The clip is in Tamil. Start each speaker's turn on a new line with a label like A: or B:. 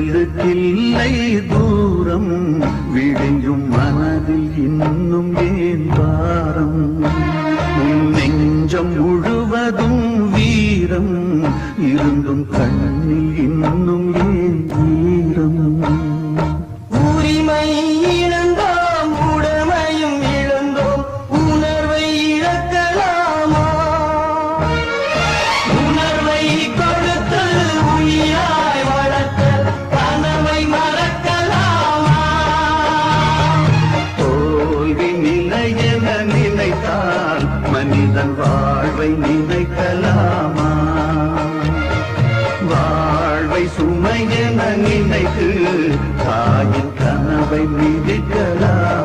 A: செயலுக்கில்லை தூரம் விழியும் மனதில் இன்னும் ஏன் பாரம் நெஞ்சம் முழுவதும் வீரம் இருந்தும் கண்ணில் இன்னும் ஏன் வீரம்
B: உரிமை இழந்தோம் உடமையும் இழந்தோம் உணர்வை இழக்கலாமா உணர்வை கொடுத்து உயிராய் வளர்த்த கனவை மறக்கலாமா
A: தோல்வி நிலையென நினைத்தால் மனிதன் வாழ்வை நினைக்கலாமா வாழ்வை சுமையென நினைத்து தாயின் கனவை மிதிக்கலாம்